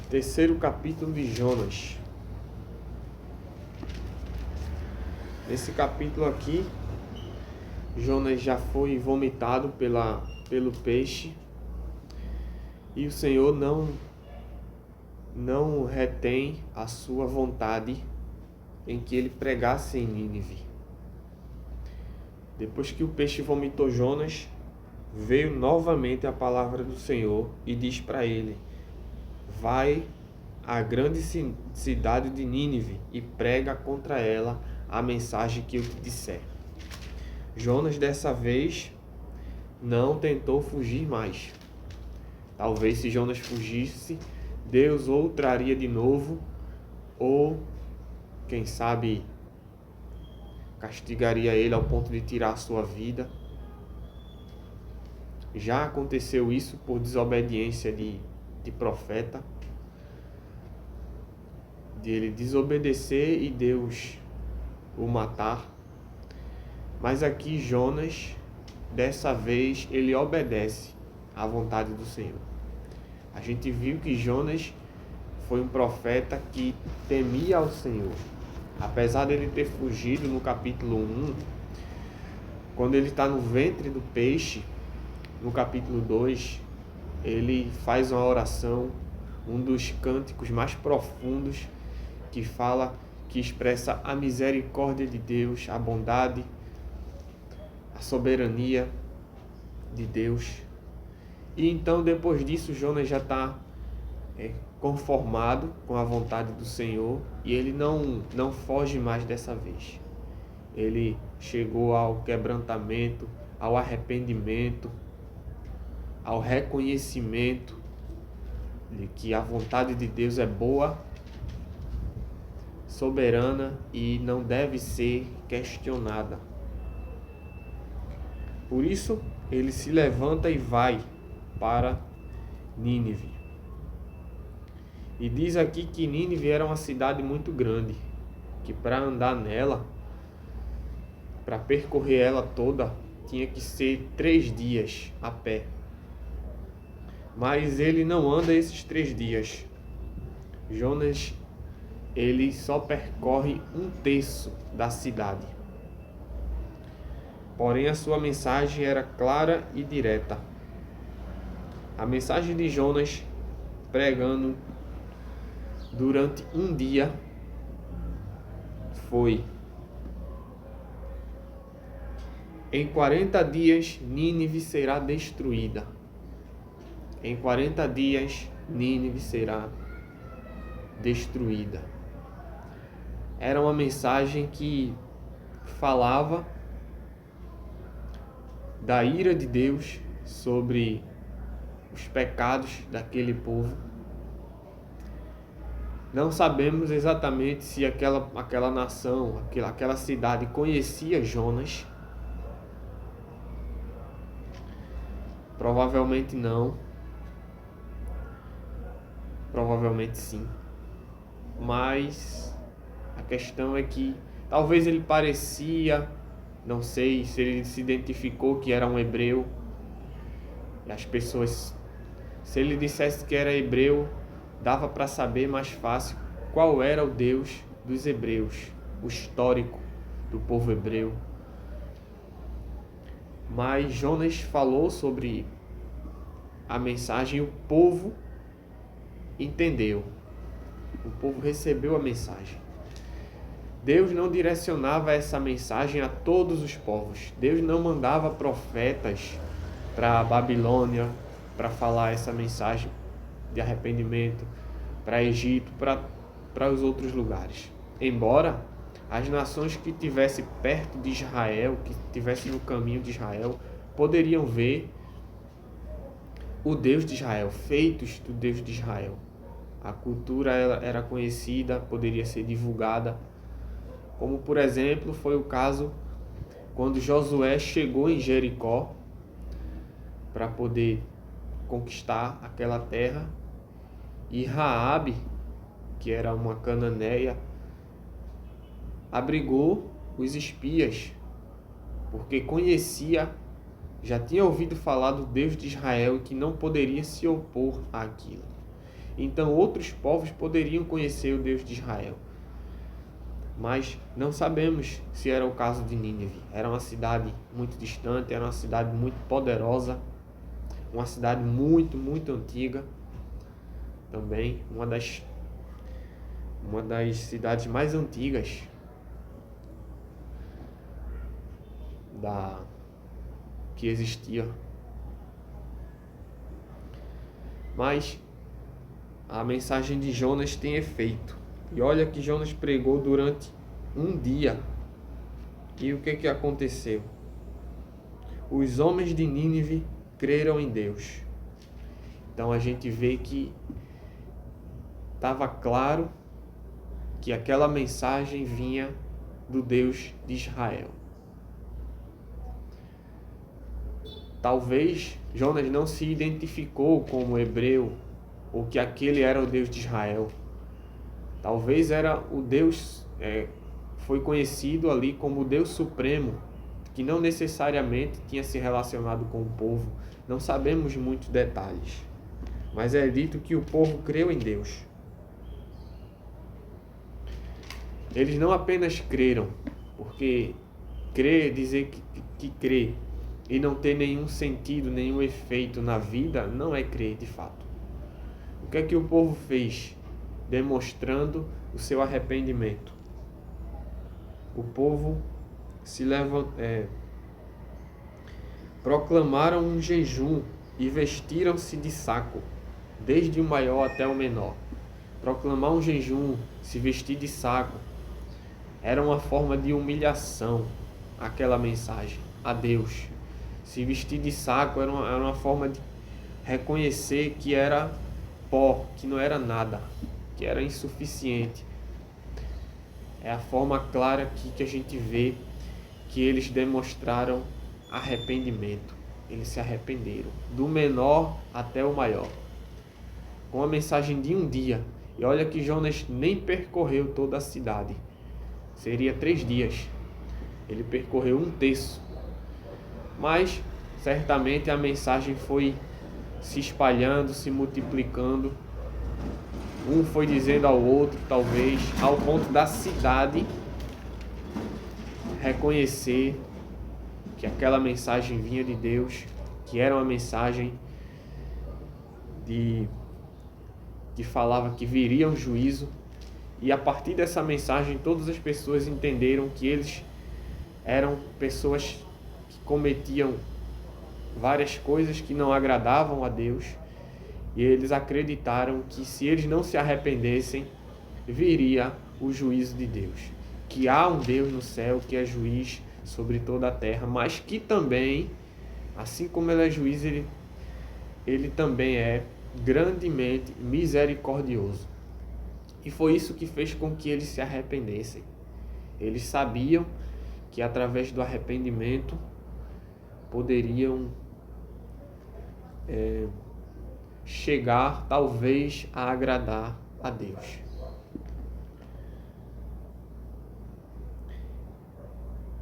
Terceiro capítulo de Jonas. Nesse capítulo aqui, Jonas já foi vomitado pelo peixe e o Senhor não retém a sua vontade em que ele pregasse em Nínive. Depois que o peixe vomitou Jonas, veio novamente a palavra do Senhor e diz para ele: vai à grande cidade de Nínive e prega contra ela a mensagem que eu te disser. Jonas dessa vez não tentou fugir mais. Talvez se Jonas fugisse, Deus ou o traria de novo, ou quem sabe castigaria ele ao ponto de tirar a sua vida. Já aconteceu isso por desobediência de profeta, de ele desobedecer e Deus o matar. Mas aqui Jonas, dessa vez, ele obedece à vontade do Senhor. A gente viu que Jonas foi um profeta que temia ao Senhor. Apesar dele ter fugido no capítulo 1, quando ele está no ventre do peixe, no capítulo 2, ele faz uma oração, um dos cânticos mais profundos, que expressa a misericórdia de Deus, a bondade, a soberania de Deus. E então, depois disso, Jonas já está conformado com a vontade do Senhor e ele não foge mais dessa vez. Ele chegou ao quebrantamento, ao arrependimento, ao reconhecimento de que a vontade de Deus é boa, soberana e não deve ser questionada. Por isso, ele se levanta e vai para Nínive. E diz aqui que Nínive era uma cidade muito grande, que para andar nela, para percorrer ela toda, tinha que ser 3 dias a pé. Mas ele não anda esses 3 dias. Jonas, ele só percorre 1/3 da cidade. Porém, a sua mensagem era clara e direta. A mensagem de Jonas, pregando durante 1 dia, foi: em 40 dias Nínive será destruída. Em 40 dias Nínive será destruída. Era uma mensagem que falava da ira de Deus sobre os pecados daquele povo. Não sabemos exatamente se aquela nação, aquela cidade conhecia Jonas. Provavelmente não. Provavelmente sim. Mas a questão é que talvez ele parecia, não sei se ele se identificou que era um hebreu. E as pessoas, se ele dissesse que era hebreu, dava para saber mais fácil qual era o Deus dos hebreus, o histórico do povo hebreu. Mas Jonas falou sobre a mensagem e o povo entendeu. O povo recebeu a mensagem. Deus não direcionava essa mensagem a todos os povos. Deus não mandava profetas para a Babilônia para falar essa mensagem de arrependimento, para Egito, para os outros lugares. Embora as nações que estivessem perto de Israel, que estivessem no caminho de Israel, poderiam ver o Deus de Israel, feitos do Deus de Israel. A cultura era conhecida, poderia ser divulgada, como por exemplo foi o caso quando Josué chegou em Jericó para poder conquistar aquela terra, e Raabe, que era uma cananeia, abrigou os espias, porque já tinha ouvido falar do Deus de Israel e que não poderia se opor àquilo. então outros povos poderiam conhecer o Deus de Israel. Mas não sabemos se era o caso de Nínive. Era uma cidade muito distante, era uma cidade muito poderosa, uma cidade muito, muito antiga. Também uma das cidades mais antigas que existia. Mas a mensagem de Jonas tem efeito. E olha que Jonas pregou durante um dia. E o que aconteceu? Os homens de Nínive creram em Deus. Então a gente vê que estava claro que aquela mensagem vinha do Deus de Israel. Talvez Jonas não se identificou como hebreu, ou que aquele era o Deus de Israel. Talvez era o Deus, foi conhecido ali como o Deus Supremo, que não necessariamente tinha se relacionado com o povo. Não sabemos muitos detalhes, mas é dito que o povo creu em Deus. Eles não apenas creram, porque crer, dizer que crê e não ter nenhum sentido, nenhum efeito na vida, não é crer de fato. O que é que o povo fez? Demonstrando o seu arrependimento. O povo proclamaram um jejum e vestiram-se de saco, desde o maior até o menor. Proclamar um jejum, se vestir de saco, era uma forma de humilhação, aquela mensagem a Deus. Se vestir de saco era uma forma de reconhecer que era pó, que não era nada, que era insuficiente. É a forma clara aqui que a gente vê que eles demonstraram arrependimento. Eles se arrependeram, do menor até o maior, com a mensagem de um dia. E olha que Jonas nem percorreu toda a cidade. Seria 3 dias. Ele percorreu 1/3. Mas certamente a mensagem foi se espalhando, se multiplicando. Um foi dizendo ao outro, talvez, ao ponto da cidade reconhecer que aquela mensagem vinha de Deus, que era uma mensagem que falava que viria um juízo. E a partir dessa mensagem, todas as pessoas entenderam que eles eram pessoas que cometiam várias coisas que não agradavam a Deus. E eles acreditaram que se eles não se arrependessem, viria o juízo de Deus. Que há um Deus no céu que é juiz sobre toda a terra, mas que também, assim como ele é juiz, ele também é grandemente misericordioso. E foi isso que fez com que eles se arrependessem. Eles sabiam que através do arrependimento poderiam chegar talvez a agradar a Deus.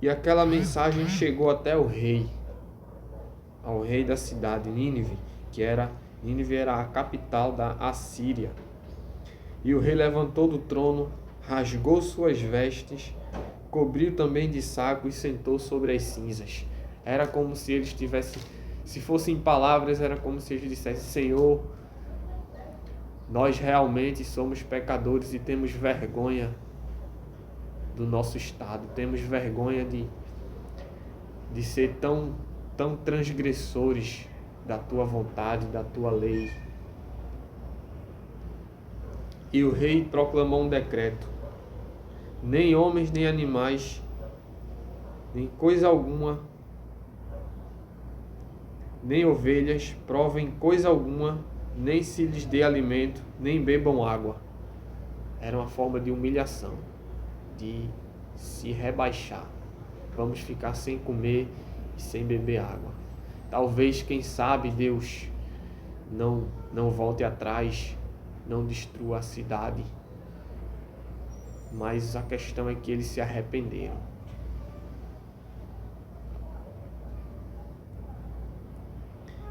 E aquela mensagem chegou até o rei, ao rei da cidade, Nínive, Nínive era a capital da Assíria. E o rei levantou do trono, rasgou suas vestes, cobriu também de saco e sentou sobre as cinzas. Era como se eles tivessem, se fossem palavras, era como se eles dissessem: Senhor, nós realmente somos pecadores e temos vergonha do nosso estado, temos vergonha de ser tão transgressores da tua vontade, da tua lei. E o rei proclamou um decreto: nem homens nem animais, nem coisa alguma, nem ovelhas, provem coisa alguma, nem se lhes dê alimento, nem bebam água. Era uma forma de humilhação, de se rebaixar. Vamos ficar sem comer e sem beber água. Talvez, quem sabe, Deus não volte atrás, não destrua a cidade. Mas a questão é que eles se arrependeram.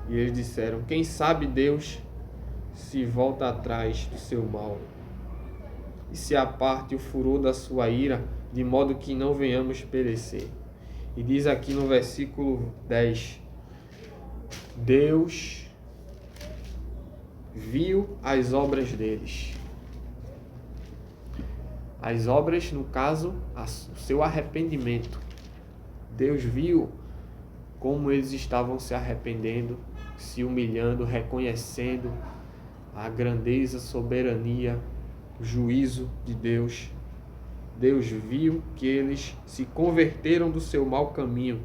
E eles disseram: quem sabe Deus se volta atrás do seu mal e se aparte o furor da sua ira, de modo que não venhamos perecer. E diz aqui no versículo 10: Deus viu as obras deles. As obras, no caso, o seu arrependimento. Deus viu como eles estavam se arrependendo, se humilhando, reconhecendo a grandeza, soberania, o juízo de Deus. Deus viu que eles se converteram do seu mau caminho.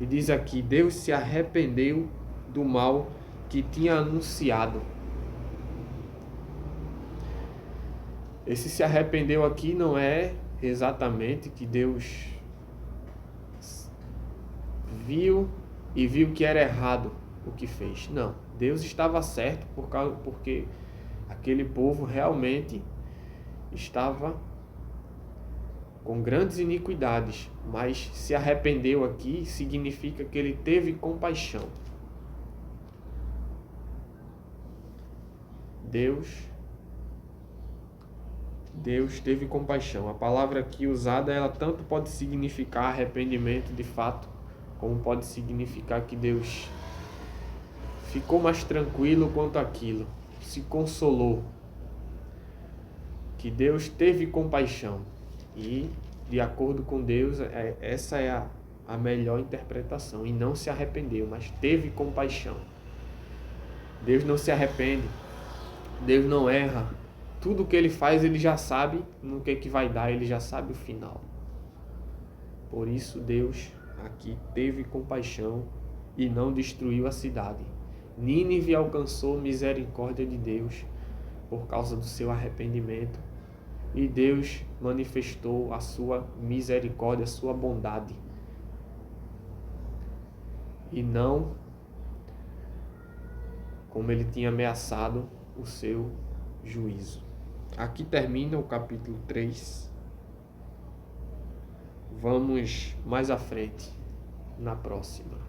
E diz aqui, Deus se arrependeu do mal que tinha anunciado. Esse se arrependeu aqui não é exatamente que Deus viu que era errado o que fez. Não, Deus estava certo porque aquele povo realmente estava com grandes iniquidades, mas se arrependeu aqui significa que ele teve compaixão. Deus teve compaixão. A palavra aqui usada, ela tanto pode significar arrependimento de fato, como pode significar que Deus ficou mais tranquilo quanto aquilo, se consolou, que Deus teve compaixão. E, de acordo com Deus, essa é a melhor interpretação. E não se arrependeu, mas teve compaixão. Deus não se arrepende. Deus não erra. Tudo que Ele faz, Ele já sabe no que vai dar. Ele já sabe o final. Por isso, Deus aqui teve compaixão e não destruiu a cidade. Nínive alcançou misericórdia de Deus por causa do seu arrependimento. E Deus manifestou a sua misericórdia, a sua bondade. E não como ele tinha ameaçado o seu juízo. Aqui termina o capítulo 3. Vamos mais à frente, na próxima.